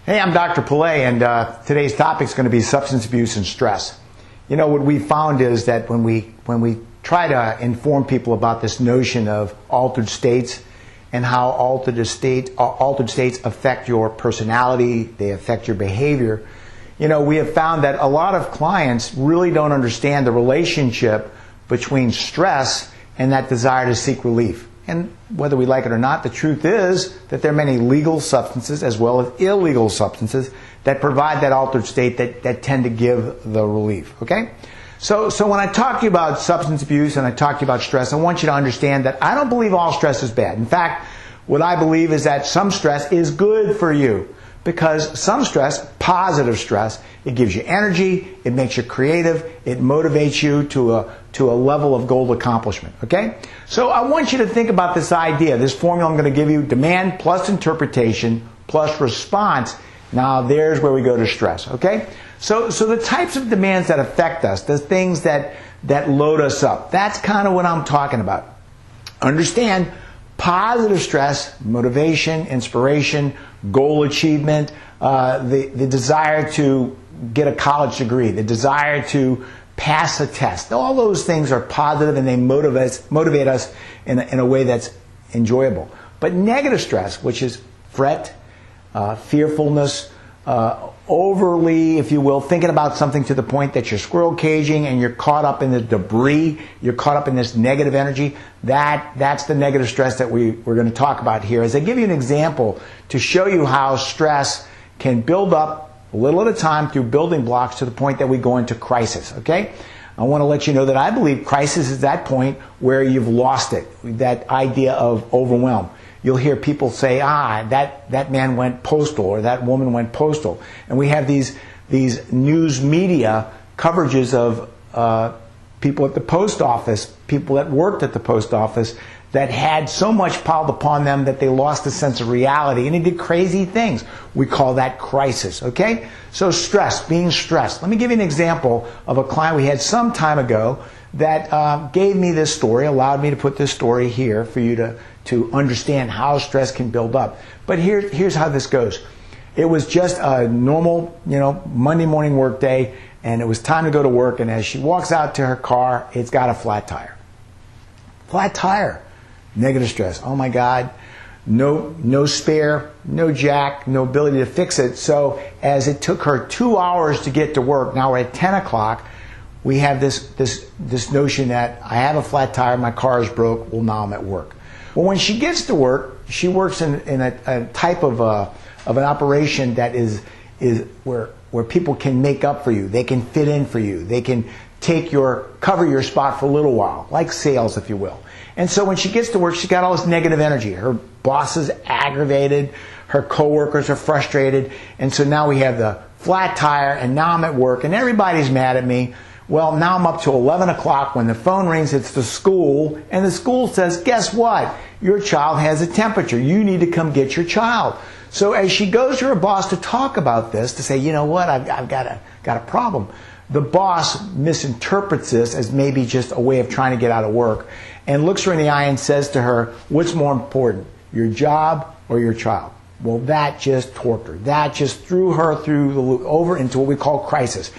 Hey, I'm Dr. Pilet, and today's topic is going to be substance abuse and stress. You know, what we found is that when we try to inform people about this notion of altered states and how altered states affect your personality, they affect your behavior, you know, we have found that a lot of clients really don't understand the relationship between stress and that desire to seek relief. And whether we like it or not, the truth is that there are many legal substances as well as illegal substances that provide that altered state that tend to give the relief. Okay? So when I talk to you about substance abuse and I talk to you about stress, I want you to understand that I don't believe all stress is bad. In fact, what I believe is that some stress is good for you. Because some stress, positive stress, it gives you energy, it makes you creative, it motivates you to a level of goal accomplishment. Okay? So I want you to think about this idea, this formula I'm going to give you: demand plus interpretation plus response. Now there's where we go to stress. Okay? So the types of demands that affect us, the things that load us up, that's kind of what I'm talking about. Understand, positive stress, motivation, inspiration, goal achievement, the desire to get a college degree, the desire to pass a test. All those things are positive and they motivate us in a way that's enjoyable. But negative stress, which is fret, fearfulness, overly, if you will, thinking about something to the point that you're squirrel caging and you're caught up in the debris, you're caught up in this negative energy, that's the negative stress that we're going to talk about here. As I give you an example to show you how stress can build up a little at a time through building blocks to the point that we go into crisis. Okay? I want to let you know that I believe crisis is that point where you've lost it, that idea of overwhelm. You'll hear people say, that man went postal or that woman went postal. And we have these news media coverages of people at the post office, people that worked at the post office that had so much piled upon them that they lost a sense of reality and they did crazy things. We call that crisis, okay? So stress, being stressed. Let me give you an example of a client we had some time ago that gave me this story, allowed me to put this story here for you to understand how stress can build up. But here's how this goes. It was just a normal, Monday morning work day, and it was time to go to work, and as she walks out to her car, it's got a flat tire. Flat tire. Negative stress. Oh my God. No spare, no jack, no ability to fix it. So as it took her 2 hours to get to work, now we're at 10 o'clock, we have this notion that I have a flat tire, my car is broke, well now I'm at work. Well, when she gets to work, she works in a type of an operation that is where people can make up for you. They can fit in for you. They can cover your spot for a little while, like sales, if you will. And so when she gets to work, she's got all this negative energy. Her boss is aggravated. Her coworkers are frustrated. And so now we have the flat tire, and now I'm at work, and everybody's mad at me. Well, now I'm up to 11 o'clock when the phone rings. It's the school, and the school says, guess what? Your child has a temperature. You need to come get your child. So as she goes to her boss to talk about this, to say, you know what, I've got a problem, the boss misinterprets this as maybe just a way of trying to get out of work and looks her in the eye and says to her, what's more important, your job or your child? Well, that just torqued her. That just threw her over into what we call crisis.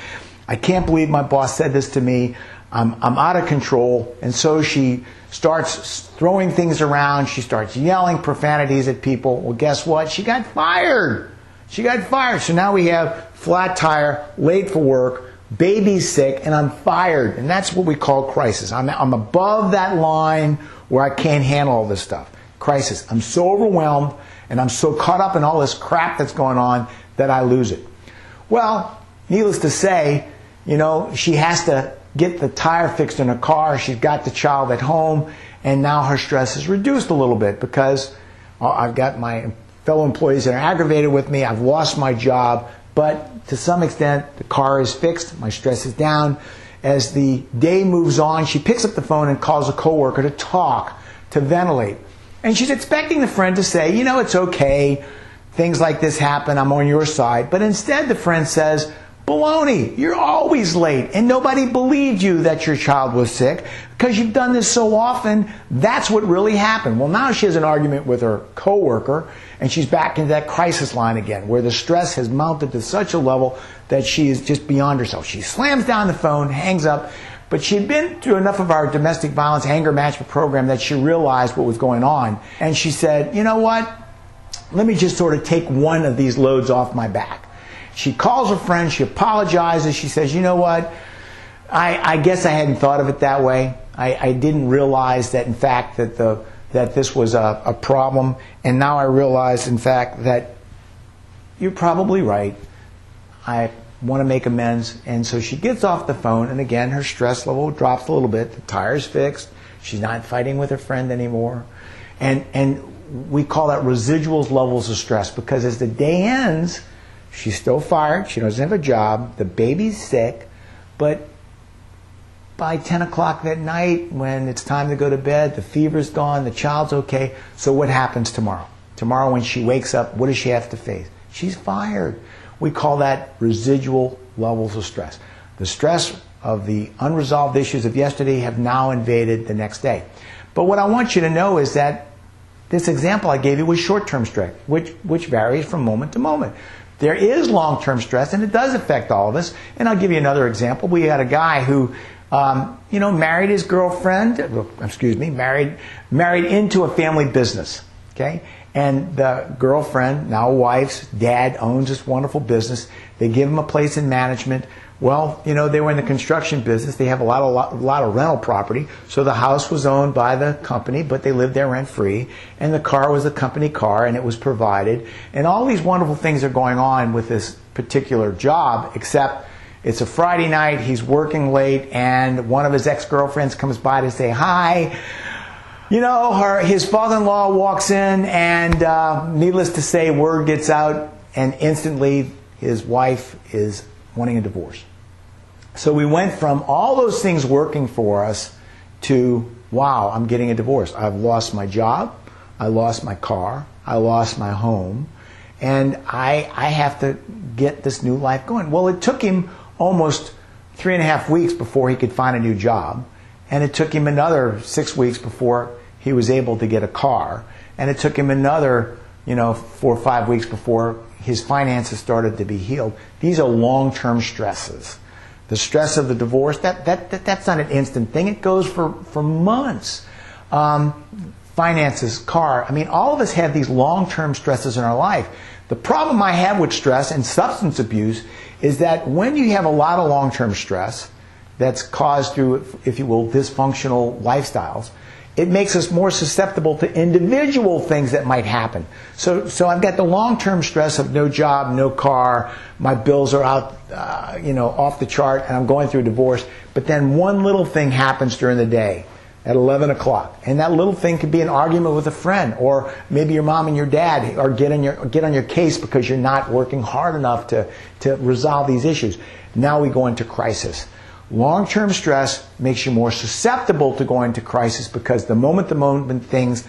I can't believe my boss said this to me. I'm out of control. And so she starts throwing things around. She starts yelling profanities at people. Well, guess what? She got fired. She got fired. So now we have flat tire, late for work, baby's sick, and I'm fired. And that's what we call crisis. I'm above that line where I can't handle all this stuff. Crisis. I'm so overwhelmed and I'm so caught up in all this crap that's going on that I lose it. Well, needless to say, she has to get the tire fixed in her car. She's got the child at home, and now her stress is reduced a little bit because I've got my fellow employees that are aggravated with me. I've lost my job, but to some extent, the car is fixed. My stress is down. As the day moves on, she picks up the phone and calls a coworker to talk, to ventilate. And she's expecting the friend to say, it's okay. Things like this happen. I'm on your side. But instead, the friend says, Baloney. You're always late, and nobody believed you that your child was sick because you've done this so often. That's what really happened. Well, now she has an argument with her coworker, and she's back into that crisis line again, where the stress has mounted to such a level that she is just beyond herself. She slams down the phone, hangs up, but she had been through enough of our domestic violence anger management program that she realized what was going on, and she said, you know what? Let me just sort of take one of these loads off my back. She calls her friend, she apologizes, she says, you know what, I guess I hadn't thought of it that way. I didn't realize that, in fact, that this was a problem, and now I realize, in fact, that you're probably right. I want to make amends. And so she gets off the phone, and again, her stress level drops a little bit. The tire's fixed. She's not fighting with her friend anymore. And we call that residuals levels of stress, because as the day ends, she's still fired, she doesn't have a job, the baby's sick, but by 10 o'clock that night, when it's time to go to bed, the fever's gone, the child's okay. So what happens tomorrow? Tomorrow when she wakes up, what does she have to face? She's fired. We call that residual levels of stress. The stress of the unresolved issues of yesterday have now invaded the next day. But what I want you to know is that this example I gave you was short-term stress, which varies from moment to moment. There is long-term stress, and it does affect all of us. And I'll give you another example. We had a guy who, married his girlfriend. Married into a family business. Okay, and the girlfriend, now wife's dad, owns this wonderful business. They give him a place in management. Well, they were in the construction business. They have a lot of rental property. So the house was owned by the company, but they lived there rent-free. And the car was a company car, and it was provided. And all these wonderful things are going on with this particular job, except it's a Friday night, he's working late, and one of his ex-girlfriends comes by to say hi. His father-in-law walks in, and needless to say, word gets out, and instantly his wife is wanting a divorce. So we went from all those things working for us to, wow, I'm getting a divorce. I've lost my job, I lost my car, I lost my home, and I have to get this new life going. Well, it took him almost 3.5 weeks before he could find a new job, and it took him another 6 weeks before he was able to get a car, and it took him another 4 or 5 weeks before his finances started to be healed. These are long-term stresses. The stress of the divorce, that's not an instant thing. It goes for months. Finances, car. All of us have these long-term stresses in our life. The problem I have with stress and substance abuse is that when you have a lot of long-term stress that's caused through, if you will, dysfunctional lifestyles, it makes us more susceptible to individual things that might happen. So I've got the long-term stress of no job, no car, my bills are out, off the chart, and I'm going through a divorce. But then one little thing happens during the day at 11 o'clock, and that little thing could be an argument with a friend, or maybe your mom and your dad are get on your case because you're not working hard enough to resolve these issues. Now we go into crisis. Long-term stress makes you more susceptible to going into crisis because the moment things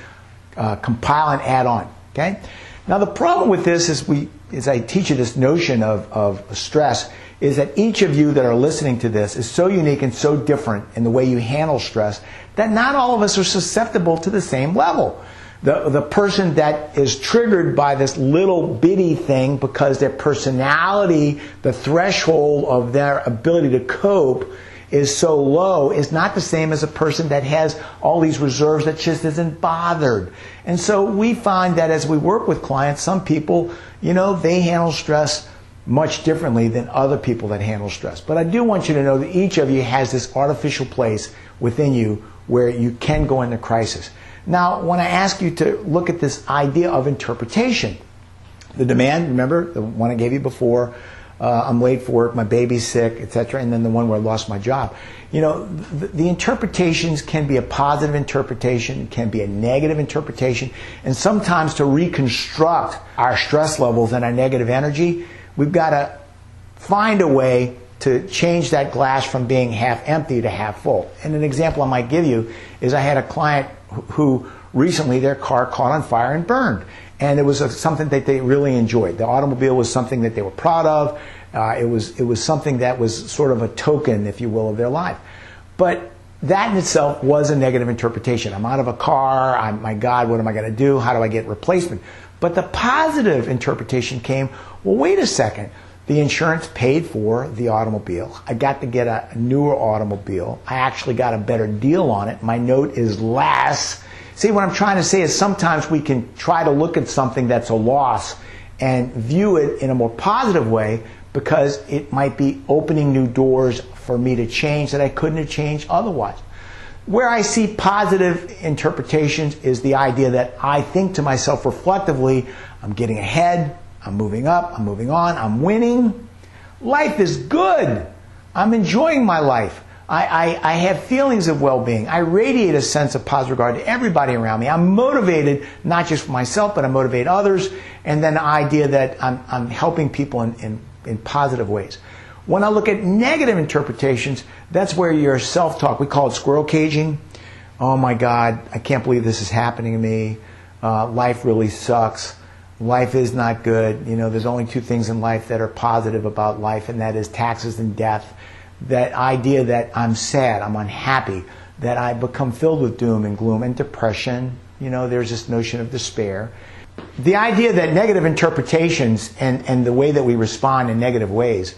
compile and add on. Okay? Now the problem with this is I teach you this notion of stress, is that each of you that are listening to this is so unique and so different in the way you handle stress that not all of us are susceptible to the same level. The person that is triggered by this little bitty thing because their personality, the threshold of their ability to cope is so low, is not the same as a person that has all these reserves that just isn't bothered. And so we find that as we work with clients, some people, they handle stress much differently than other people that handle stress. But I do want you to know that each of you has this artificial place within you where you can go into crisis. Now, when I ask you to look at this idea of interpretation, the demand, remember, the one I gave you before, I'm late for work, my baby's sick, etc., and then the one where I lost my job. The interpretations can be a positive interpretation, can be a negative interpretation, and sometimes to reconstruct our stress levels and our negative energy, we've got to find a way to change that glass from being half empty to half full. And an example I might give you is I had a client who recently their car caught on fire and burned. And it was something that they really enjoyed. The automobile was something that they were proud of. It was something that was sort of a token, if you will, of their life. But that in itself was a negative interpretation. I'm out of a car. My God, what am I going to do? How do I get replacement? But the positive interpretation came, well, wait a second. The insurance paid for the automobile. I got to get a newer automobile. I actually got a better deal on it. My note is less. See, what I'm trying to say is sometimes we can try to look at something that's a loss and view it in a more positive way because it might be opening new doors for me to change that I couldn't have changed otherwise. Where I see positive interpretations is the idea that I think to myself reflectively, I'm getting ahead, I'm moving up, I'm moving on, I'm winning. Life is good. I'm enjoying my life. I have feelings of well-being. I radiate a sense of positive regard to everybody around me. I'm motivated, not just for myself, but I motivate others. And then the idea that I'm helping people in positive ways. When I look at negative interpretations, that's where your self-talk, we call it squirrel caging. Oh my God, I can't believe this is happening to me. Life really sucks. Life is not good. You know, there's only two things in life that are positive about life, and that is taxes and death. That idea that I'm sad, I'm unhappy, that I become filled with doom and gloom and depression. You know, there's this notion of despair. The idea that negative interpretations and the way that we respond in negative ways,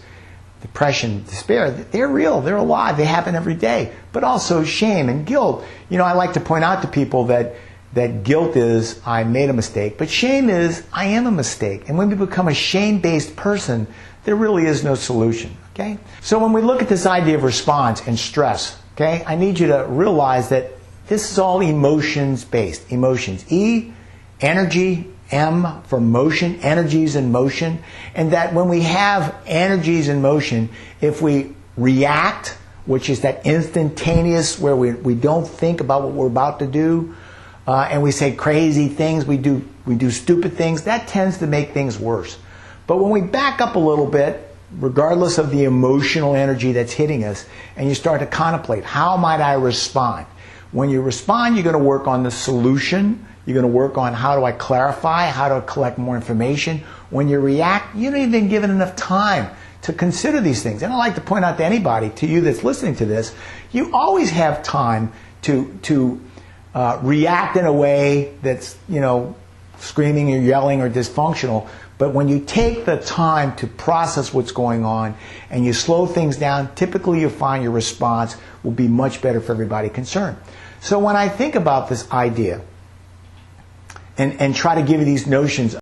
depression, despair, they're real, they're alive, they happen every day. But also shame and guilt. You know, I like to point out to people that guilt is, I made a mistake, but shame is, I am a mistake. And when we become a shame-based person, there really is no solution, okay? So when we look at this idea of response and stress, okay, I need you to realize that this is all emotions-based. Emotions. E, energy. M for motion, energies in motion. And that when we have energies in motion, if we react, which is that instantaneous where we don't think about what we're about to do, and we say crazy things, we do stupid things, that tends to make things worse. But when we back up a little bit, regardless of the emotional energy that's hitting us, and you start to contemplate, how might I respond? When you respond, you're going to work on the solution. You're going to work on how do I clarify, how do I collect more information. When you react, you don't even give it enough time to consider these things. And I like to point out to anybody, to you that's listening to this, you always have time to react in a way that's, you know, screaming or yelling or dysfunctional. But when you take the time to process what's going on and you slow things down, typically you'll find your response will be much better for everybody concerned. So when I think about this idea and try to give you these notions